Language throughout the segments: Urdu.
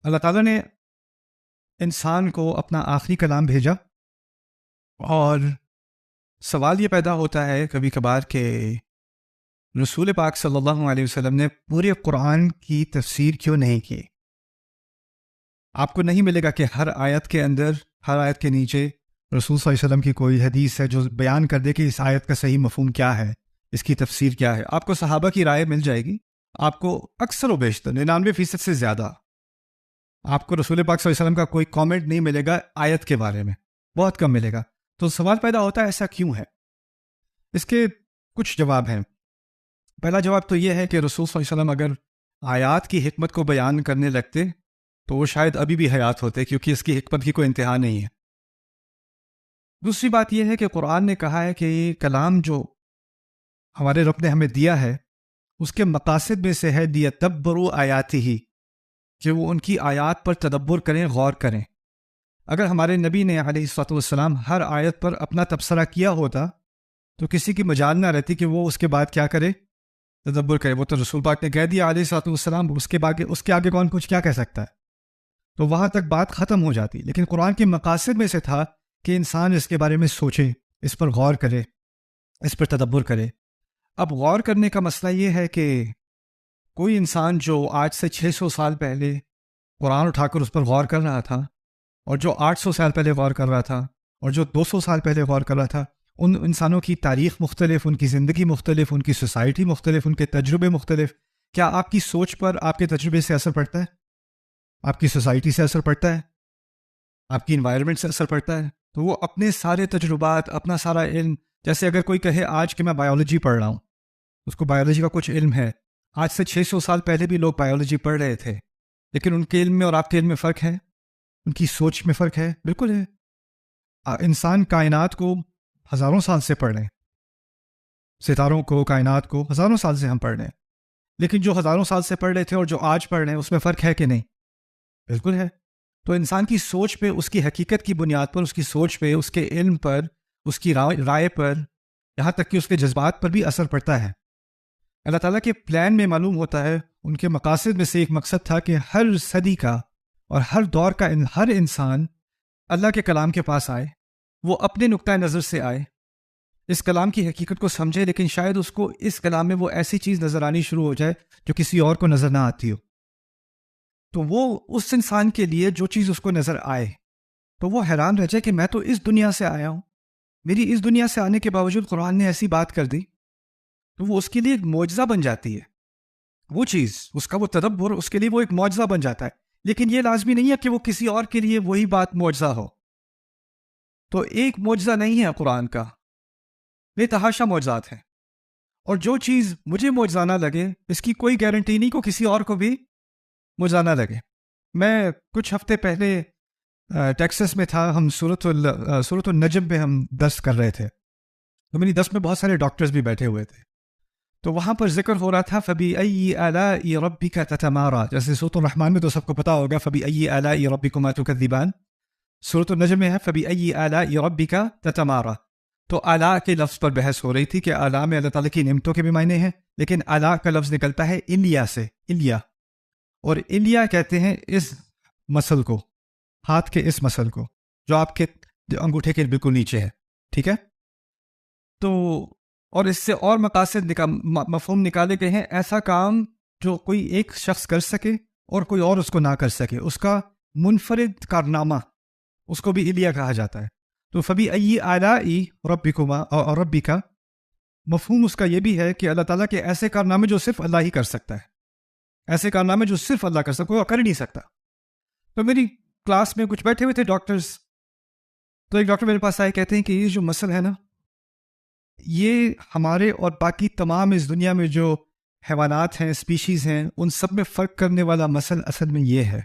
اللہ تعالیٰ نے انسان کو اپنا آخری کلام بھیجا، اور سوال یہ پیدا ہوتا ہے کبھی کبھار کہ رسول پاک صلی اللہ علیہ وسلم نے پورے قرآن کی تفسیر کیوں نہیں کی؟ آپ کو نہیں ملے گا کہ ہر آیت کے اندر، ہر آیت کے نیچے رسول صلی اللہ علیہ وسلم کی کوئی حدیث ہے جو بیان کر دے کہ اس آیت کا صحیح مفہوم کیا ہے، اس کی تفسیر کیا ہے۔ آپ کو صحابہ کی رائے مل جائے گی، آپ کو اکثر و بیشتر 99% سے زیادہ آپ کو رسول پاک صلی اللہ علیہ وسلم کا کوئی کامنٹ نہیں ملے گا آیت کے بارے میں، بہت کم ملے گا۔ تو سوال پیدا ہوتا ہے ایسا کیوں ہے؟ اس کے کچھ جواب ہیں۔ پہلا جواب تو یہ ہے کہ رسول صلی اللہ علیہ وسلم اگر آیات کی حکمت کو بیان کرنے لگتے تو وہ شاید ابھی بھی حیات ہوتے، کیونکہ اس کی حکمت کی کوئی انتہا نہیں ہے۔ دوسری بات یہ ہے کہ قرآن نے کہا ہے کہ یہ کلام جو ہمارے رب نے ہمیں دیا ہے اس کے مقاصد میں سے ہے لیتدبروا آیاتہ، کہ وہ ان کی آیات پر تدبر کریں، غور کریں۔ اگر ہمارے نبی نے علیہ الصلوۃ والسلام ہر آیت پر اپنا تبصرہ کیا ہوتا تو کسی کی مجال نہ رہتی کہ وہ اس کے بعد کیا کرے، تدبر کرے۔ وہ تو رسول پاک نے کہہ دیا علیہ الصلوۃ والسلام، اس کے آگے کون کچھ کیا کہہ سکتا ہے؟ تو وہاں تک بات ختم ہو جاتی۔ لیکن قرآن کے مقاصد میں سے تھا کہ انسان اس کے بارے میں سوچے، اس پر غور کرے، اس پر تدبر کرے۔ اب غور کرنے کا مسئلہ یہ ہے کہ کوئی انسان جو آج سے 600 سال پہلے قرآن اٹھا کر اس پر غور کر رہا تھا، اور جو 800 سال پہلے غور کر رہا تھا، اور جو 200 سال پہلے غور کر رہا تھا، ان انسانوں کی تاریخ مختلف، ان کی زندگی مختلف، ان کی سوسائٹی مختلف، ان کے تجربے مختلف۔ کیا آپ کی سوچ پر آپ کے تجربے سے اثر پڑتا ہے؟ آپ کی سوسائٹی سے اثر پڑتا ہے؟ آپ کی انوائرمنٹ سے اثر پڑتا ہے؟ تو وہ اپنے سارے تجربات، اپنا سارا علم، جیسے اگر کوئی کہے آج کہ میں بایولوجی پڑھ رہا ہوں، اس کو بایولوجی کا کچھ علم ہے، آج سے 600 سال پہلے بھی لوگ بایولوجی پڑھ رہے تھے، لیکن ان کے علم میں اور آپ کے علم میں فرق ہے، ان کی سوچ میں فرق ہے، بالکل ہے۔ انسان کائنات کو ہزاروں سال سے پڑھ رہے ہیں، ستاروں کو، کائنات کو ہزاروں سال سے ہم پڑھ رہے ہیں، لیکن جو ہزاروں سال سے پڑھ رہے تھے اور جو آج پڑھ رہے ہیں اس میں فرق ہے کہ نہیں؟ بالکل ہے۔ تو انسان کی سوچ پہ، اس کی حقیقت کی بنیاد پر، اس کی سوچ پہ، اس کے علم پر، اس کی رائے پر، یہاں تک کہ اس کے جذبات پر بھی اثر پڑتا ہے۔ اللہ تعالیٰ کے پلان میں معلوم ہوتا ہے، ان کے مقاصد میں سے ایک مقصد تھا کہ ہر صدی کا اور ہر دور کا ہر انسان اللہ کے کلام کے پاس آئے، وہ اپنے نقطۂ نظر سے آئے، اس کلام کی حقیقت کو سمجھے، لیکن شاید اس کو اس کلام میں وہ ایسی چیز نظر آنی شروع ہو جائے جو کسی اور کو نظر نہ آتی ہو۔ تو وہ اس انسان کے لیے جو چیز اس کو نظر آئے تو وہ حیران رہ جائے کہ میں تو اس دنیا سے آیا ہوں، میری اس دنیا سے آنے کے باوجود قرآن نے ایسی بات کر دی، تو وہ اس کے لیے ایک معجزہ بن جاتی ہے۔ وہ چیز، اس کا وہ تدبر، اس کے لیے وہ ایک معجزہ بن جاتا ہے۔ لیکن یہ لازمی نہیں ہے کہ وہ کسی اور کے لیے وہی بات معجزہ ہو۔ تو ایک معجزہ نہیں ہے قرآن کا، بے تحاشا معجزات ہیں، اور جو چیز مجھے معجزہ نہ لگے اس کی کوئی گارنٹی نہیں کو کسی اور کو بھی معجزہ نہ لگے۔ میں کچھ ہفتے پہلے ٹیکسس میں تھا، ہم سورۃ النجم پہ ہم درس کر رہے تھے، تو میری درس میں بہت سارے ڈاکٹرز بھی بیٹھے ہوئے تھے، تو وہاں پر ذکر ہو رہا تھا فَبِأَيِّ آلَاءِ رَبِّكَ تَتَمَارَىٰ، جیسے سورۃ الرحمن میں تو سب کو پتا ہوگا فَبِأَيِّ آلَاءِ رَبِّكُمَا تُكَذِّبَانِ، سورۃ النجم میں ہے فَبِأَيِّ آلَاءِ رَبِّكَ تَتَمَارَىٰ۔ تو آلاء کے لفظ پر بحث ہو رہی تھی کہ آلاء میں اللہ تعالیٰ کی نعمتوں کے بھی معنی ہیں، لیکن آلاء کا لفظ نکلتا ہے الیا سے، الیا، اور الیا کہتے ہیں اس مسل کو، ہاتھ کے اس مسل کو جو آپ کے انگوٹھے کے بالکل نیچے ہے، ٹھیک ہے؟ تو اور اس سے اور مقاصد مفہوم نکالے گئے ہیں، ایسا کام جو کوئی ایک شخص کر سکے اور کوئی اور اس کو نہ کر سکے، اس کا منفرد کارنامہ، اس کو بھی الیا کہا جاتا ہے۔ تو فَبِأَيِّ آلَاءِ رَبِّكُمَا اور رَبِّكَ، مفہوم اس کا یہ بھی ہے کہ اللہ تعالیٰ کے ایسے کارنامے جو صرف اللہ ہی کر سکتا ہے، ایسے کارنامے جو صرف اللہ کر سکتا ہے، وہ کر ہی نہیں سکتا۔ تو میری کلاس میں کچھ بیٹھے ہوئے تھے ڈاکٹرز، تو ایک ڈاکٹر میرے پاس آئے، کہتے ہیں کہ یہ جو مسل ہے نا، یہ ہمارے اور باقی تمام اس دنیا میں جو حیوانات ہیں، اسپیشیز ہیں، ان سب میں فرق کرنے والا مسل اصل میں یہ ہے،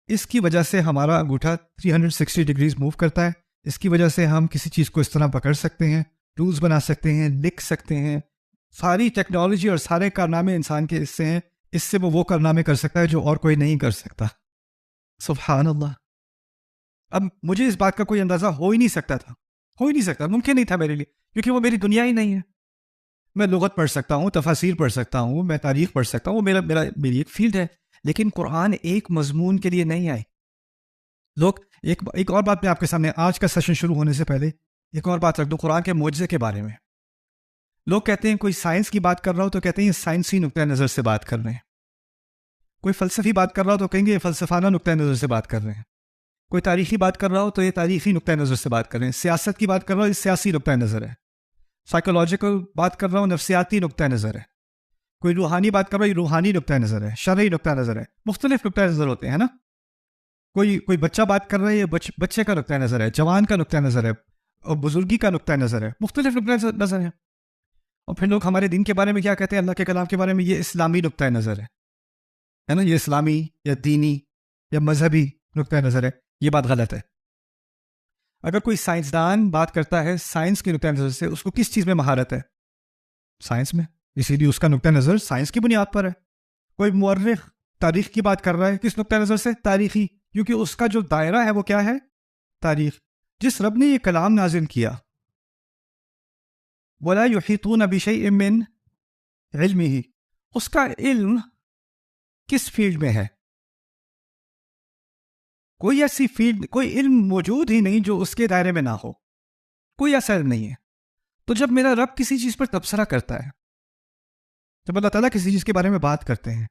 اس کی وجہ سے ہمارا انگوٹھا 360 ڈگریز موو کرتا ہے، اس کی وجہ سے ہم کسی چیز کو اس طرح پکڑ سکتے ہیں، ٹولز بنا سکتے ہیں، لکھ سکتے ہیں، ساری ٹیکنالوجی اور سارے کارنامے انسان کے اس سے ہیں، اس سے وہ کارنامے کر سکتا ہے جو اور کوئی نہیں کر سکتا۔ سبحان اللہ۔ اب مجھے اس بات کا کوئی اندازہ ہو ہی نہیں سکتا تھا، ہو ہی نہیں سکتا، ممکن نہیں تھا میرے لیے، کیونکہ وہ میری دنیا ہی نہیں ہے۔ میں لغت پڑھ سکتا ہوں، تفاسیر پڑھ سکتا ہوں، میں تاریخ پڑھ سکتا ہوں، وہ میری ایک فیلڈ ہے، لیکن قرآن ایک مضمون کے لیے نہیں آئے. لوگ ایک اور بات میں آپ کے سامنے آج کا سیشن شروع ہونے سے پہلے ایک اور بات رکھ دوں قرآن کے معجزے کے بارے میں. لوگ کہتے ہیں کوئی سائنس کی بات کر رہا ہو تو کہتے ہیں یہ سائنسی نقطۂ نظر سے بات کر رہے ہیں. کوئی فلسفی بات کر رہا ہو تو کہیں گے یہ فلسفانہ نقطۂ نظر سے بات کر رہے ہیں. کوئی تاریخی بات کر رہا ہو تو یہ تاریخی نقطۂ نظر سے بات کر رہے ہیں. سیاست کی بات کر رہا ہو یہ سیاسی نقطۂ نظر ہے. سائیکولوجیکل بات کر رہا ہوں نفسیاتی نقطۂ نظر ہے. کوئی روحانی بات کر رہا ہو یہ روحانی نقطۂ نظر ہے. شرعی نقطۂ نظر ہے. مختلف نقطۂ نظر ہوتے ہیں نا. کوئی بچہ بات کر رہا ہے یہ بچے کا نقطۂ نظر ہے. جوان کا نقطۂ نظر ہے. اور بزرگی کا نقطۂ نظر ہے. مختلف نقطۂ نظر ہے. اور پھر لوگ ہمارے دین کے بارے میں کیا کہتے ہیں, اللہ کے کلام کے بارے میں, یہ اسلامی نقطۂ نظر ہے نا, یہ اسلامی یا دینی یا مذہبی نقطۂ نظر ہے. یہ بات غلط ہے. اگر کوئی سائنسدان بات کرتا ہے سائنس کے نقطۂ نظر سے, اس کو کس چیز میں مہارت ہے؟ سائنس میں. اسی لیے اس کا نقطۂ نظر سائنس کی بنیاد پر ہے. کوئی مورخ تاریخ کی بات کر رہا ہے, کس نقطۂ نظر سے؟ تاریخی, کیونکہ اس کا جو دائرہ ہے وہ کیا ہے؟ تاریخ. جس رب نے یہ کلام نازل کیا, وَلَا يُحِيطُونَ بِشَيْءٍ مِّنْ عِلْمِهِ, اس کا علم کس فیلڈ میں ہے؟ کوئی ایسی فیلڈ, کوئی علم موجود ہی نہیں جو اس کے دائرے میں نہ ہو. کوئی ایسا علم نہیں ہے. تو جب میرا رب کسی چیز پر تبصرہ کرتا ہے, جب اللہ تعالیٰ کسی چیز کے بارے میں بات کرتے ہیں,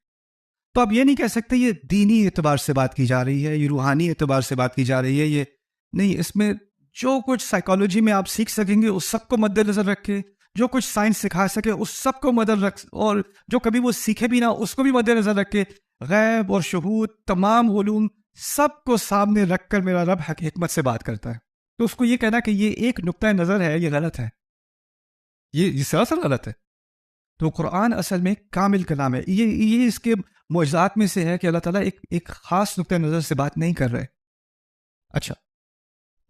تو آپ یہ نہیں کہہ سکتے یہ دینی اعتبار سے بات کی جا رہی ہے, یہ روحانی اعتبار سے بات کی جا رہی ہے. یہ نہیں, اس میں جو کچھ سائیکالوجی میں آپ سیکھ سکیں گے اس سب کو مد نظر رکھ کے, جو کچھ سائنس سکھا سکے اس سب کو مد رکھ, اور جو کبھی وہ سیکھے بھی نہ اس کو بھی مد نظر رکھ کے, غیب اور شہود تمام علوم سب کو سامنے رکھ کر میرا رب حکمت سے بات کرتا ہے. تو اس کو یہ کہنا کہ یہ ایک نقطۂ نظر ہے, یہ غلط ہے. یہ سراسر غلط ہے. تو قرآن اصل میں کامل کلام ہے. یہ اس کے معجزات میں سے ہے کہ اللہ تعالیٰ ایک خاص نقطۂ نظر سے بات نہیں کر رہے. اچھا,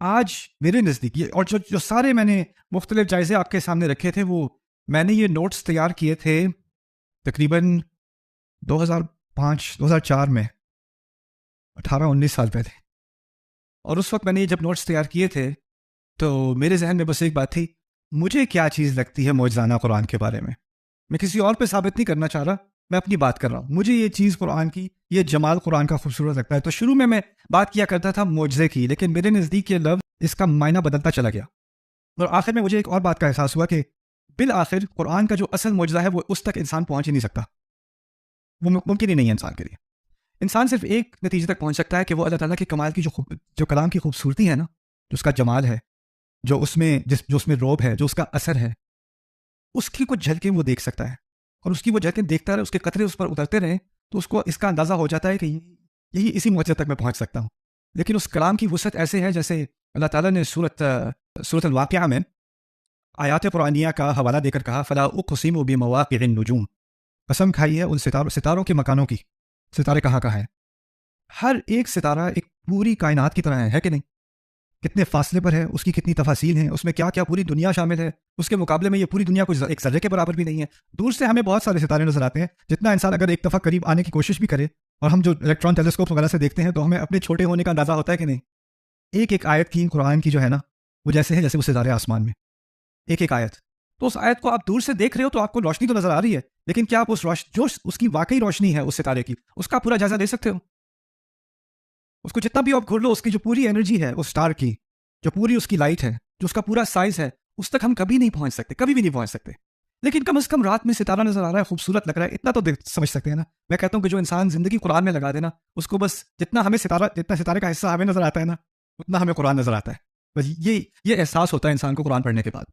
آج میرے نزدیک یہ, اور جو سارے میں نے مختلف جائزے آپ کے سامنے رکھے تھے, وہ میں نے یہ نوٹس تیار کیے تھے تقریباً 2004 میں, 18-19 سال پہلے. اور اس وقت میں نے جب نوٹس تیار کیے تھے تو میرے ذہن میں بس ایک بات تھی, مجھے کیا چیز لگتی ہے معجزانہ قرآن کے بارے میں. میں کسی اور پہ ثابت نہیں کرنا چاہ رہا, میں اپنی بات کر رہا ہوں. مجھے یہ چیز قرآن کی, یہ جمال قرآن کا خوبصورت لگتا ہے. تو شروع میں بات کیا کرتا تھا معجزے کی, لیکن میرے نزدیک یہ لفظ, اس کا معنی بدلتا چلا گیا. اور آخر میں مجھے ایک اور بات کا احساس ہوا کہ بالآخر قرآن کا جو اصل معجزہ ہے وہ اس تک انسان پہنچ ہی نہیں سکتا. وہ ممکن ہی نہیں ہے انسان کے لیے. انسان صرف ایک نتیجے تک پہنچ سکتا ہے کہ وہ اللہ تعالیٰ کے کمال کی جو کلام کی خوبصورتی ہے نا, جو اس کا جمال ہے, جو اس میں روب ہے, جو اس کا اثر ہے, اس کی کچھ جھلکیں وہ دیکھ سکتا ہے. اور اس کی وہ جھلکیں دیکھتا رہے, اس کے قطرے اس پر اترتے رہیں, تو اس کو اس کا اندازہ ہو جاتا ہے کہ یہی اسی معجزے تک میں پہنچ سکتا ہوں. لیکن اس کلام کی وسعت ایسے ہے جیسے اللہ تعالیٰ نے سورۃ الواقعہ میں آیات قرآنیہ کا حوالہ دے کر کہا, فلا اقسم بمواقع النجوم, قسم کھائی ہے ان ستاروں کے مکانوں کی. ستارے کہاں ہیں؟ ہر ایک ستارہ ایک پوری کائنات کی طرح ہے کہ نہیں؟ کتنے فاصلے پر ہے, اس کی کتنی تفاصیل ہیں, اس میں کیا کیا پوری دنیا شامل ہے. اس کے مقابلے میں یہ پوری دنیا کچھ ایک ذرے کے برابر بھی نہیں ہے. دور سے ہمیں بہت سارے ستارے نظر آتے ہیں. جتنا انسان اگر ایک دفعہ قریب آنے کی کوشش بھی کرے, اور ہم جو الیکٹران ٹیلیسکوپ وغیرہ سے دیکھتے ہیں, تو ہمیں اپنے چھوٹے ہونے کا اندازہ ہوتا ہے کہ نہیں. ایک آیت کی قرآن کی جو ہے نا, وہ جیسے ہے جیسے وہ ستارے آسمان میں, ایک آیت. تو اس آیت کو آپ دور سے دیکھ رہے ہو تو آپ کو روشنی تو نظر آ رہی ہے, لیکن کیا آپ اس کی واقعی روشنی ہے اس ستارے کی, اس کا پورا جائزہ لے سکتے ہو؟ اس کو جتنا بھی آپ گھر لو, اس کی جو پوری انرجی ہے اس سٹار کی, جو پوری اس کی لائٹ ہے, جو اس کا پورا سائز ہے, اس تک ہم کبھی نہیں پہنچ سکتے, کبھی بھی نہیں پہنچ سکتے. لیکن کم از کم رات میں ستارہ نظر آ رہا ہے, خوبصورت لگ رہا ہے, اتنا تو سمجھ سکتے ہیں نا. میں کہتا ہوں کہ جو انسان زندگی قرآن میں لگا دینا, اس کو بس جتنا ستارے کا حصہ ہمیں نظر آتا ہے نا, اتنا ہمیں قرآن نظر آتا ہے. بس یہ احساس ہوتا ہے انسان کو قرآن پڑھنے کے بعد.